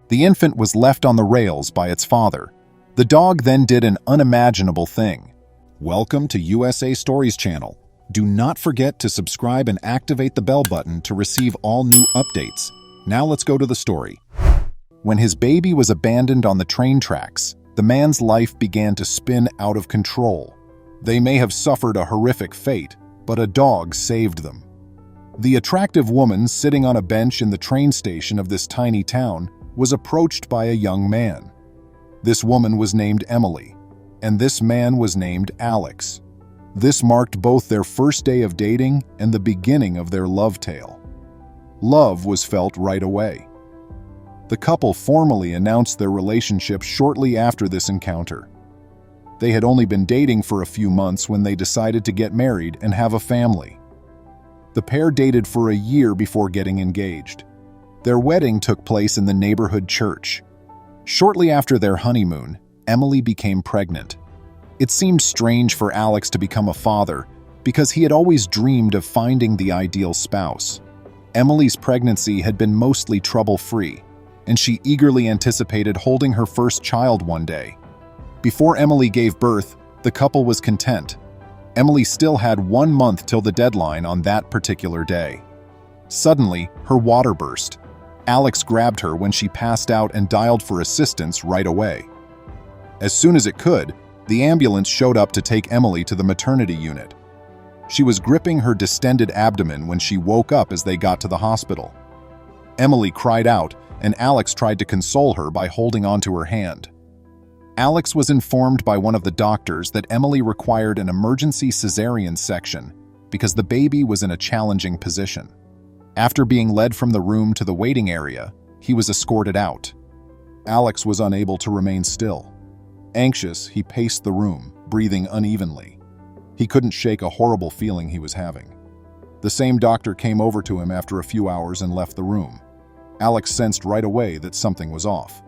The infant was left on the rails by its father. The dog then did an unimaginable thing. Welcome to USA Stories channel. Do not forget to subscribe and activate the bell button to receive all new updates. Now let's go to the story. When his baby was abandoned on the train tracks, the man's life began to spin out of control. They may have suffered a horrific fate, but a dog saved them. The attractive woman sitting on a bench in the train station of this tiny town was approached by a young man. This woman was named Emily, and this man was named Alex. This marked both their first day of dating and the beginning of their love tale. Love was felt right away. The couple formally announced their relationship shortly after this encounter. They had only been dating for a few months when they decided to get married and have a family. The pair dated for a year before getting engaged. Their wedding took place in the neighborhood church. Shortly after their honeymoon, Emily became pregnant. It seemed strange for Alex to become a father because he had always dreamed of finding the ideal spouse. Emily's pregnancy had been mostly trouble-free, and she eagerly anticipated holding her first child one day. Before Emily gave birth, the couple was content. Emily still had 1 month till the deadline on that particular day. Suddenly, her water burst. Alex grabbed her when she passed out and dialed for assistance right away. As soon as it could, the ambulance showed up to take Emily to the maternity unit. She was gripping her distended abdomen when she woke up as they got to the hospital. Emily cried out, and Alex tried to console her by holding onto her hand. Alex was informed by one of the doctors that Emily required an emergency cesarean section because the baby was in a challenging position. After being led from the room to the waiting area, he was escorted out. Alex was unable to remain still. Anxious, he paced the room, breathing unevenly. He couldn't shake a horrible feeling he was having. The same doctor came over to him after a few hours and left the room. Alex sensed right away that something was off.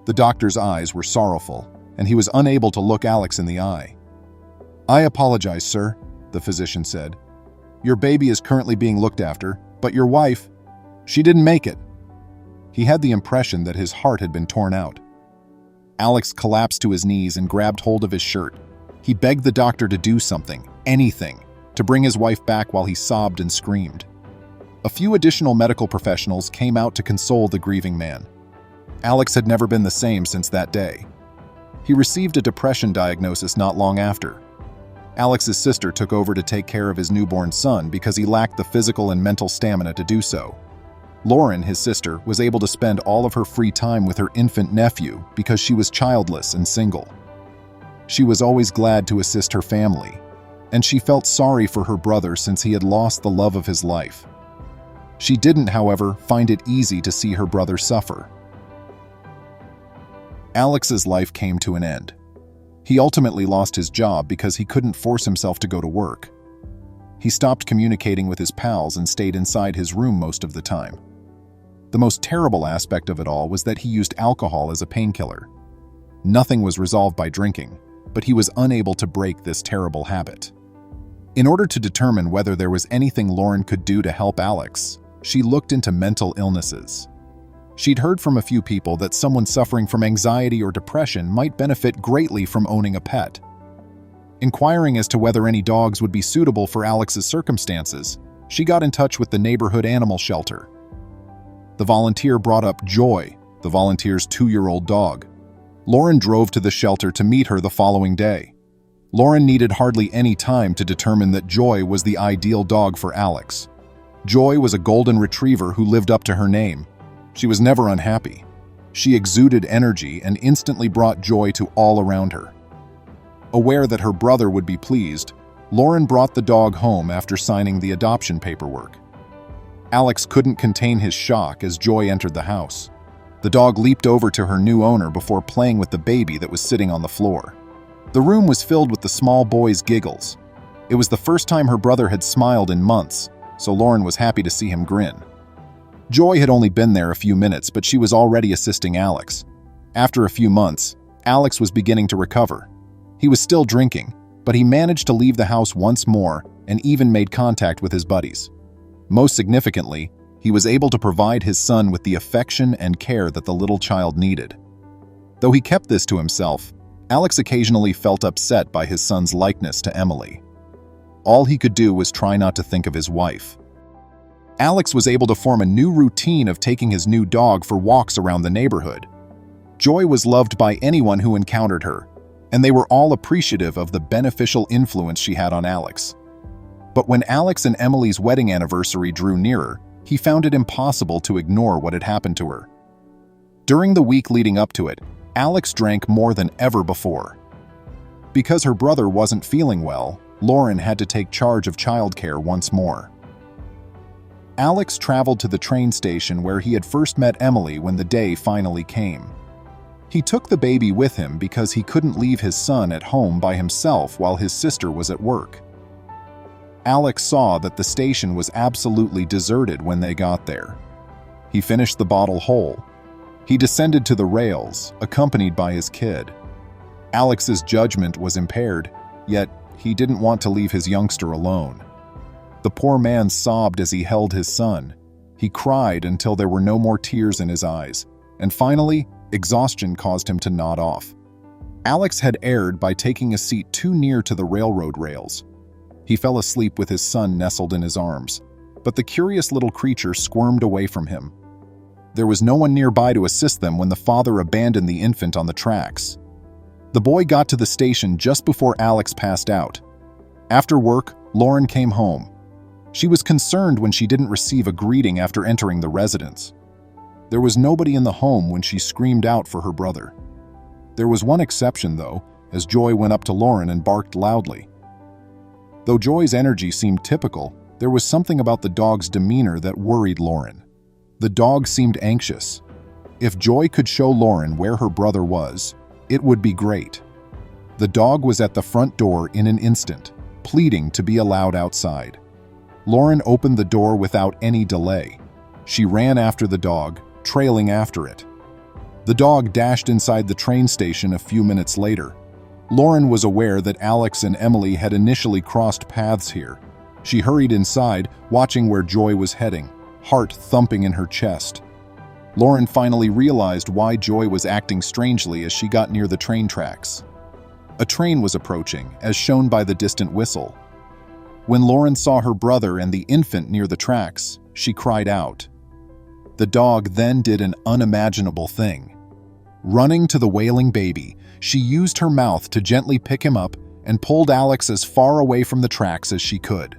The doctor's eyes were sorrowful, and he was unable to look Alex in the eye. "I apologize, sir," the physician said. "Your baby is currently being looked after, but your wife, she didn't make it." He had the impression that his heart had been torn out. Alex collapsed to his knees and grabbed hold of his shirt. He begged the doctor to do something, anything, to bring his wife back while he sobbed and screamed. A few additional medical professionals came out to console the grieving man. Alex had never been the same since that day. He received a depression diagnosis not long after. Alex's sister took over to take care of his newborn son because he lacked the physical and mental stamina to do so. Lauren, his sister, was able to spend all of her free time with her infant nephew because she was childless and single. She was always glad to assist her family, and she felt sorry for her brother since he had lost the love of his life. She didn't, however, find it easy to see her brother suffer. Alex's life came to an end. He ultimately lost his job because he couldn't force himself to go to work. He stopped communicating with his pals and stayed inside his room most of the time. The most terrible aspect of it all was that he used alcohol as a painkiller. Nothing was resolved by drinking, but he was unable to break this terrible habit. In order to determine whether there was anything Lauren could do to help Alex, she looked into mental illnesses. She'd heard from a few people that someone suffering from anxiety or depression might benefit greatly from owning a pet. Inquiring as to whether any dogs would be suitable for Alex's circumstances, she got in touch with the neighborhood animal shelter. The volunteer brought up Joy, the volunteer's 2-year-old dog. Lauren drove to the shelter to meet her the following day. Lauren needed hardly any time to determine that Joy was the ideal dog for Alex. Joy was a golden retriever who lived up to her name. She was never unhappy. She exuded energy and instantly brought joy to all around her. Aware that her brother would be pleased, Lauren brought the dog home after signing the adoption paperwork. Alex couldn't contain his shock as Joy entered the house. The dog leaped over to her new owner before playing with the baby that was sitting on the floor. The room was filled with the small boy's giggles. It was the first time her brother had smiled in months, so Lauren was happy to see him grin. Joy had only been there a few minutes, but she was already assisting Alex. After a few months, Alex was beginning to recover. He was still drinking, but he managed to leave the house once more and even made contact with his buddies. Most significantly, he was able to provide his son with the affection and care that the little child needed. Though he kept this to himself, Alex occasionally felt upset by his son's likeness to Emily. All he could do was try not to think of his wife. Alex was able to form a new routine of taking his new dog for walks around the neighborhood. Joy was loved by anyone who encountered her, and they were all appreciative of the beneficial influence she had on Alex. But when Alex and Emily's wedding anniversary drew nearer, he found it impossible to ignore what had happened to her. During the week leading up to it, Alex drank more than ever before. Because her brother wasn't feeling well, Lauren had to take charge of childcare once more. Alex traveled to the train station where he had first met Emily when the day finally came. He took the baby with him because he couldn't leave his son at home by himself while his sister was at work. Alex saw that the station was absolutely deserted when they got there. He finished the bottle whole. He descended to the rails, accompanied by his kid. Alex's judgment was impaired, yet he didn't want to leave his youngster alone. The poor man sobbed as he held his son. He cried until there were no more tears in his eyes, and finally, exhaustion caused him to nod off. Alex had erred by taking a seat too near to the railroad rails. He fell asleep with his son nestled in his arms, but the curious little creature squirmed away from him. There was no one nearby to assist them when the father abandoned the infant on the tracks. The boy got to the station just before Alex passed out. After work, Lauren came home. She was concerned when she didn't receive a greeting after entering the residence. There was nobody in the home when she screamed out for her brother. There was one exception, though, as Joy went up to Lauren and barked loudly. Though Joy's energy seemed typical, there was something about the dog's demeanor that worried Lauren. The dog seemed anxious. If Joy could show Lauren where her brother was, it would be great. The dog was at the front door in an instant, pleading to be allowed outside. Lauren opened the door without any delay. She ran after the dog, trailing after it. The dog dashed inside the train station a few minutes later. Lauren was aware that Alex and Emily had initially crossed paths here. She hurried inside, watching where Joy was heading, heart thumping in her chest. Lauren finally realized why Joy was acting strangely as she got near the train tracks. A train was approaching, as shown by the distant whistle. When Lauren saw her brother and the infant near the tracks, she cried out. The dog then did an unimaginable thing. Running to the wailing baby, she used her mouth to gently pick him up and pulled Alex as far away from the tracks as she could.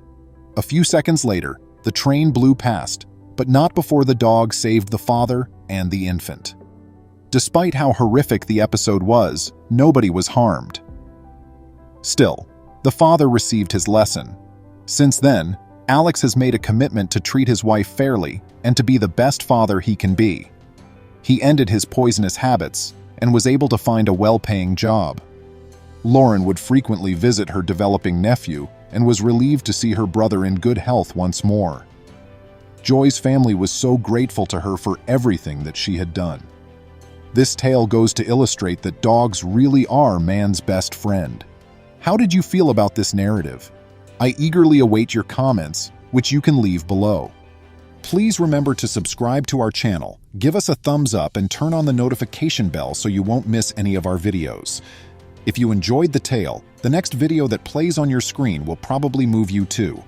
A few seconds later, the train blew past, but not before the dog saved the father and the infant. Despite how horrific the episode was, nobody was harmed. Still, the father received his lesson. Since then, Alex has made a commitment to treat his wife fairly and to be the best father he can be. He ended his poisonous habits and was able to find a well-paying job. Lauren would frequently visit her developing nephew and was relieved to see her brother in good health once more. Joy's family was so grateful to her for everything that she had done. This tale goes to illustrate that dogs really are man's best friend. How did you feel about this narrative? I eagerly await your comments, which you can leave below. Please remember to subscribe to our channel, give us a thumbs up, and turn on the notification bell so you won't miss any of our videos. If you enjoyed the tale, the next video that plays on your screen will probably move you too.